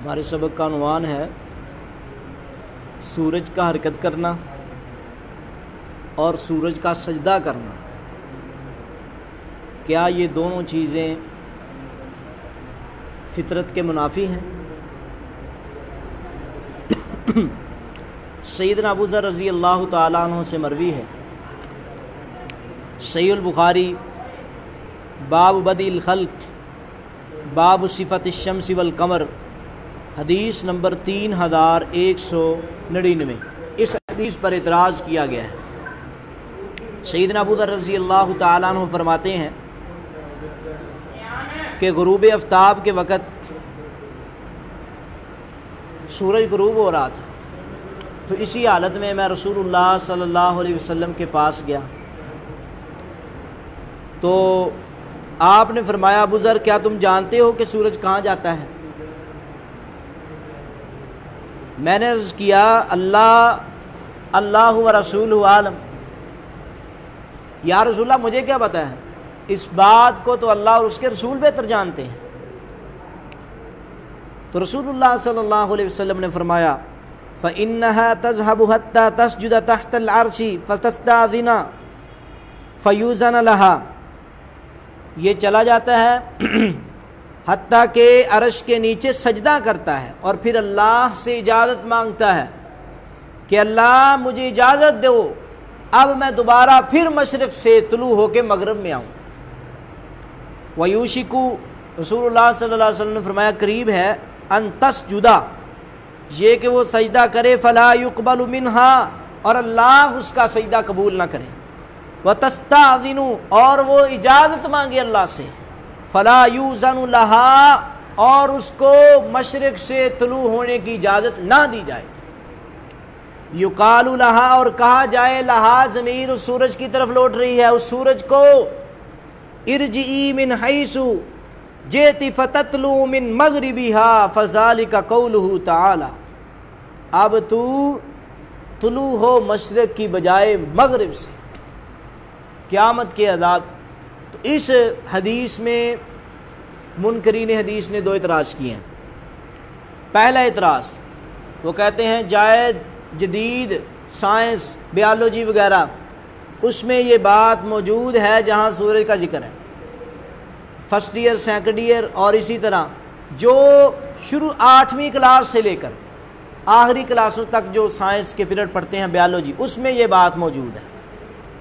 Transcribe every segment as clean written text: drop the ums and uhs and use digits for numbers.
ہمارے سبق کا عنوان ہے سورج کا حرکت کرنا اور سورج کا سجدہ کرنا، کیا یہ دونوں چیزیں فطرت کے منافی ہیں؟ سیدنا ابو ذر رضی اللہ تعالیٰ عنہ سے مروی ہے، صحیح البخاری باب بدء الخلق باب صفت الشمس والقمر، حدیث نمبر 3199۔ اس حدیث پر اعتراض کیا گیا ہے۔ سیدنا ابو ذر رضی اللہ تعالیٰ عنہ فرماتے ہیں کہ غروب آفتاب کے وقت سورج غروب ہو رہا تھا، تو اسی حالت میں میں رسول اللہ صلی اللہ علیہ وسلم کے پاس گیا، تو آپ نے فرمایا ابو ذر کیا تم جانتے ہو کہ سورج کہاں جاتا ہے؟ میں نے عرض کیا اللہ و رسولہ عالم، یا رسول اللہ مجھے کیا پتہ ہے، اس بات کو تو اللہ اور اس کے رسول بہتر جانتے ہیں۔ تو رسول اللہ صلی اللہ علیہ وسلم نے فرمایا فَإِنَّهَا تَذْهَبُ حَتَّى تَسْجُدَ تَحْتَ الْعَرْشِ فَتَسْتَأْذِنَ فَيُؤْذَنَ لَهَا، یہ چلا جاتا ہے حتیٰ کہ عرش کے نیچے سجدہ کرتا ہے اور پھر اللہ سے اجازت مانگتا ہے کہ اللہ مجھے اجازت دو، اب میں دوبارہ پھر مشرق سے طلوع ہو کے مغرب میں آؤں۔ وَيُوشِكُ، رسول اللہ صلی اللہ علیہ وسلم نے فرمایا قریب ہے، ان تسجدہ، یہ کہ وہ سجدہ کرے، فلا يقبل منہا، اور اللہ اس کا سجدہ قبول نہ کرے، وتستأذن، اور وہ اجازت مانگے اللہ سے، فلا يؤذن لها، اور اس کو مشرق سے طلوع ہونے کی اجازت نہ دی جائے۔ یقال لها، اور کہا جائے، لہا ضمیر اس سورج کی طرف لوٹ رہی ہے، اس سورج کو، ارجعی من حیث جئت فتطلع من مغربها فذلك قوله تعالی، اب تو طلوع ہو مشرق کی بجائے مغرب سے، قیامت کے عذاب۔ تو اس حدیث میں منکرین حدیث نے دو اعتراض کیے ہیں۔ پہلا اعتراض، وہ کہتے ہیں جائز جدید سائنس بیالوجی وغیرہ اس میں یہ بات موجود ہے جہاں سورج کا ذکر ہے، فرسٹ ایئر سیکنڈ ایئر اور اسی طرح جو شروع 8ویں کلاس سے لے کر آخری کلاسوں تک جو سائنس کے پیریڈ پڑھتے ہیں بیالوجی، اس میں یہ بات موجود ہے۔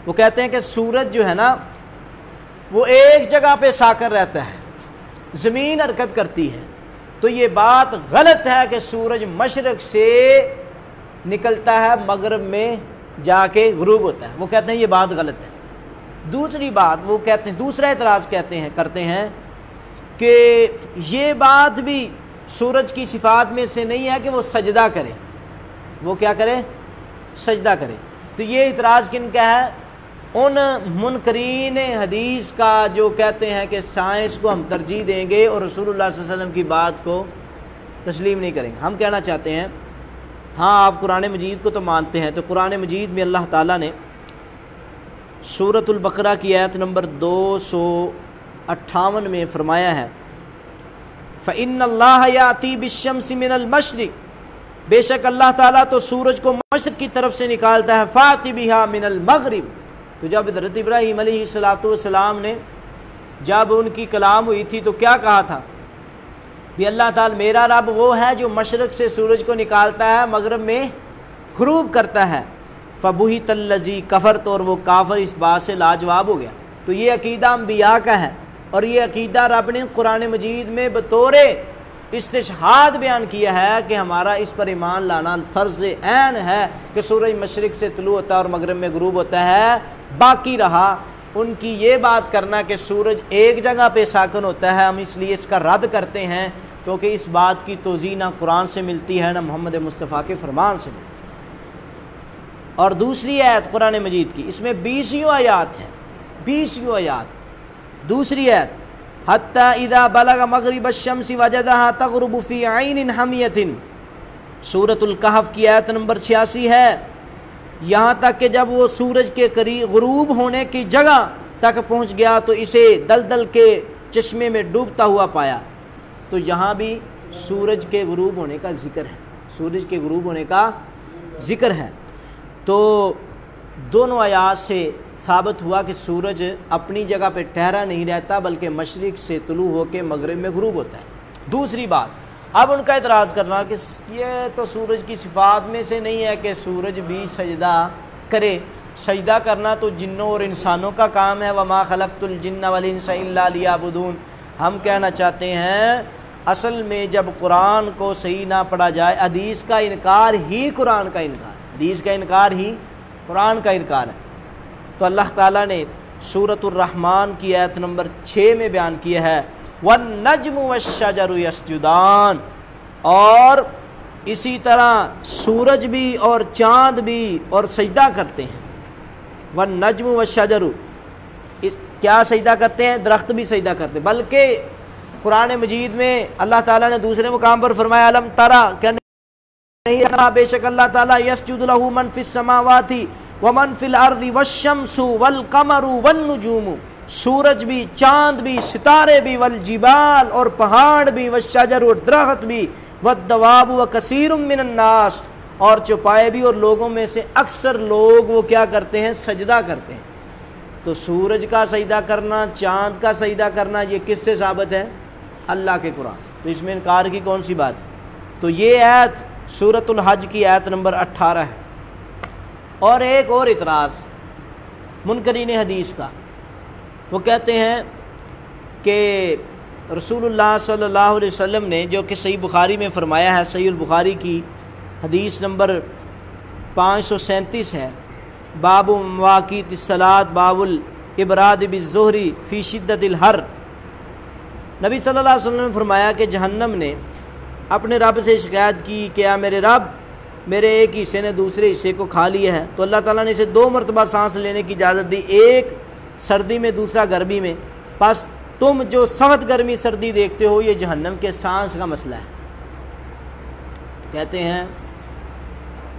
وہ کہتے ہیں کہ سورج جو ہے نا وہ ایک جگہ پہ ساکن رہتا ہے، زمین حرکت کرتی ہے، تو یہ بات غلط ہے کہ سورج مشرق سے نکلتا ہے مغرب میں جا کے غروب ہوتا ہے، وہ کہتے ہیں یہ بات غلط ہے۔ دوسری بات وہ کہتے ہیں، دوسرا اعتراض کرتے ہیں کہ یہ بات بھی سورج کی صفات میں سے نہیں ہے کہ وہ سجدہ کرے، وہ کیا کرے؟ سجدہ کرے۔ تو یہ اعتراض کن کا ہے؟ ان منکرین حدیث کا جو کہتے ہیں کہ سائنس کو ہم ترجیح دیں گے اور رسول اللہ صلی اللہ علیہ وسلم کی بات کو تسلیم نہیں کریں گے۔ ہم کہنا چاہتے ہیں ہاں آپ قرآن مجید کو تو مانتے ہیں، تو قرآن مجید میں اللہ تعالیٰ نے سورۃ البقرہ کی آیت نمبر 258 میں فرمایا ہے فَإِنَّ اللَّهَ يَأْتِي بِالشَّمْسِ مِنَ الْمَشْرِقِ، بے شک اللہ تعالیٰ تو سورج کو مشرق کی طرف سے نکالتا ہے، فَأْتِ بِهَا مِنَ الْمَغْرِبِ۔ تو جب حضرت ابراہیم علیہ السلام نے جب ان کی کلام ہوئی تھی تو کیا کہا تھا؟ بھی اللہ تعالیٰ میرا رب وہ ہے جو مشرق سے سورج کو نکالتا ہے، مغرب میں غروب کرتا ہے۔ فَبُهِتَ الَّذِي كَفَرَ، اور وہ کافر اس بات سے لاجواب ہو گیا۔ تو یہ عقیدہ انبیاء کا ہے، اور یہ عقیدہ رب نے قرآن مجید میں بطور استشہاد بیان کیا ہے کہ ہمارا اس پر ایمان لانا فرض عین ہے کہ سورج مشرق سے طلوع ہوتا ہے اور مغرب میں غروب ہوتا ہے۔ باقی رہا ان کی یہ بات کرنا کہ سورج ایک جگہ پہ ساکن ہوتا ہے، ہم اس لیے اس کا رد کرتے ہیں کیونکہ اس بات کی توضیح نہ قرآن سے ملتی ہے نہ محمد مصطفیٰ کے فرمان سے ملتی ہے۔ اور دوسری آیت قرآن مجید کی، اس میں 20 آیات ہے، 20 آیات۔ دوسری آیت حتی اذا بلغ مغرب الشمس وجدها تغرب فی عین حمیۃ، سورۃ الکہف کی آیت نمبر 86 ہے، یہاں تک کہ جب وہ سورج کے قریب غروب ہونے کی جگہ تک پہنچ گیا تو اسے دلدل کے چشمے میں ڈوبتا ہوا پایا۔ تو یہاں بھی سورج کے غروب ہونے کا ذکر ہے، سورج کے غروب ہونے کا ذکر ہے۔ تو دونوں آیات سے ثابت ہوا کہ سورج اپنی جگہ پہ ٹھہرا نہیں رہتا بلکہ مشرق سے طلوع ہو کے مغرب میں غروب ہوتا ہے۔ دوسری بات، اب ان کا اعتراض کرنا کہ یہ تو سورج کی صفات میں سے نہیں ہے کہ سورج بھی سجدہ کرے، سجدہ کرنا تو جنوں اور انسانوں کا کام ہے، وما خلقت الجن والانس الا لیعبدون۔ ہم کہنا چاہتے ہیں اصل میں جب قرآن کو صحیح نہ پڑھا جائے، حدیث کا انکار ہی قرآن کا انکار، حدیث کا انکار ہی قرآن کا انکار ہے۔ تو اللہ تعالیٰ نے سورۃ الرحمن کی آیت نمبر 6 میں بیان کیا ہے وَالنَّجْمُ وَالشَّجَرُ يَسْجُدَانِ، اور اسی طرح سورج بھی اور چاند بھی اور سجدہ کرتے ہیں۔ وَالنَّجْمُ وَالشَّجَرُ، کیا سجدہ کرتے ہیں؟ درخت بھی سجدہ کرتے ہیں۔ بلکہ قرآن مجید میں اللہ تعالیٰ نے دوسرے مقام پر فرمایا الم ترى، کہ نہیں بے شک اللہ تعالیٰ یسجد لہ من فی السماوات ومن فی الارض والشمس والقمر والنجوم، سورج بھی، چاند بھی، ستارے بھی، والجبال اور پہاڑ بھی، والشجر اور درخت بھی، والدواب وکثیر من الناس اور چوپائے بھی، اور لوگوں میں سے اکثر لوگ وہ کیا کرتے ہیں؟ سجدہ کرتے ہیں۔ تو سورج کا سجدہ کرنا، چاند کا سجدہ کرنا، یہ کس سے ثابت ہے؟ اللہ کے قرآن۔ تو اس میں انکار کی کون سی بات؟ تو یہ آیت سورۃ الحج کی آیت نمبر 18 ہے۔ اور ایک اور اعتراض منکرین حدیث کا، وہ کہتے ہیں کہ رسول اللہ صلی اللہ علیہ وسلم نے جو کہ صحیح بخاری میں فرمایا ہے، صحیح البخاری کی حدیث نمبر 537 ہے، باب مواقیت الصلاۃ باب الابراد بالظہر فی شدت الحر۔ نبی صلی اللہ علیہ وسلم نے فرمایا کہ جہنم نے اپنے رب سے شکایت کی کہ اے میرے رب، میرے ایک حصے نے دوسرے حصے کو کھا لیا ہے۔ تو اللہ تعالیٰ نے اسے 2 مرتبہ سانس لینے کی اجازت دی، ایک سردی میں، دوسرا گرمی میں۔ پس تم جو سخت گرمی سردی دیکھتے ہو، یہ جہنم کے سانس کا مسئلہ ہے۔ کہتے ہیں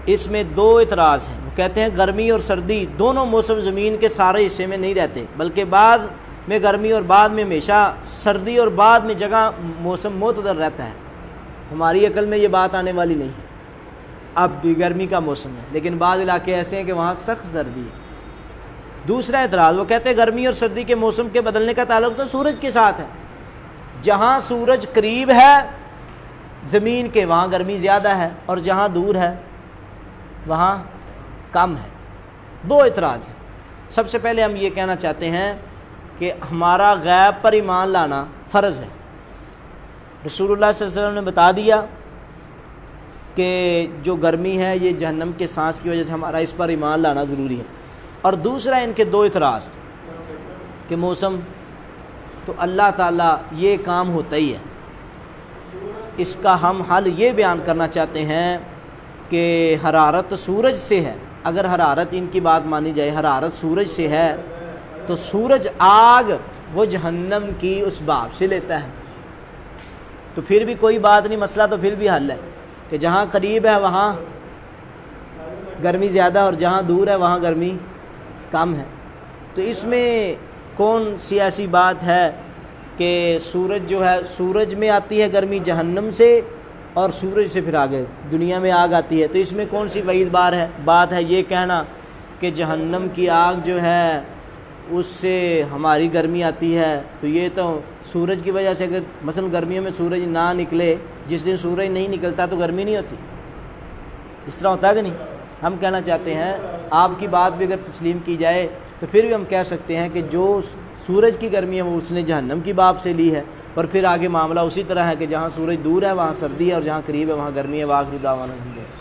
اس میں 2 اعتراض ہیں۔ وہ کہتے ہیں گرمی اور سردی دونوں موسم زمین کے سارے حصے میں نہیں رہتے، بلکہ بعد میں گرمی اور بعد میں ہمیشہ سردی اور بعد میں جگہ موسم معتدل رہتا ہے۔ ہماری عقل میں یہ بات آنے والی نہیں ہے۔ اب بھی گرمی کا موسم ہے لیکن بعض علاقے ایسے ہیں کہ وہاں سخت سردی ہے۔ دوسرا اعتراض، وہ کہتے ہیں گرمی اور سردی کے موسم کے بدلنے کا تعلق تو سورج کے ساتھ ہے۔ جہاں سورج قریب ہے زمین کے وہاں گرمی زیادہ ہے، اور جہاں دور ہے وہاں کم ہے۔ 2 اعتراض ہیں۔ سب سے پہلے ہم یہ کہنا چاہتے ہیں کہ ہمارا غیب پر ایمان لانا فرض ہے۔ رسول اللہ صلی اللہ علیہ وسلم نے بتا دیا کہ جو گرمی ہے یہ جہنم کے سانس کی وجہ سے، ہمارا اس پر ایمان لانا ضروری ہے۔ اور دوسرا ان کے 2 اعتراض کہ موسم تو اللہ تعالیٰ یہ کام ہوتا ہی ہے، اس کا ہم حل یہ بیان کرنا چاہتے ہیں کہ حرارت سورج سے ہے۔ اگر حرارت ان کی بات مانی جائے، حرارت سورج سے ہے، تو سورج آگ وہ جہنم کی اس باب سے لیتا ہے، تو پھر بھی کوئی بات نہیں، مسئلہ تو پھر بھی حل ہے کہ جہاں قریب ہے وہاں گرمی زیادہ اور جہاں دور ہے وہاں گرمی کم ہے۔ تو اس میں کون سی ایسی بات ہے کہ سورج جو ہے، سورج میں آتی ہے گرمی جہنم سے اور سورج سے پھر آگے دنیا میں آگ آتی ہے، تو اس میں کون سی وعید بات ہے یہ کہنا کہ جہنم کی آگ جو ہے اس سے ہماری گرمی آتی ہے؟ تو یہ تو سورج کی وجہ سے، اگر مثلا گرمیوں میں سورج نہ نکلے، جس دن سورج نہیں نکلتا تو گرمی نہیں ہوتی، اس طرح ہوتا ہے کہ نہیں؟ ہم کہنا چاہتے ہیں آپ کی بات بھی اگر تسلیم کی جائے تو پھر بھی ہم کہہ سکتے ہیں کہ جو سورج کی گرمی ہے وہ اس نے جہنم کی باب سے لی ہے، اور پھر آگے معاملہ اسی طرح ہے کہ جہاں سورج دور ہے وہاں سردی ہے اور جہاں قریب ہے وہاں گرمی ہے۔ وآخر دعوانا الحمد للہ۔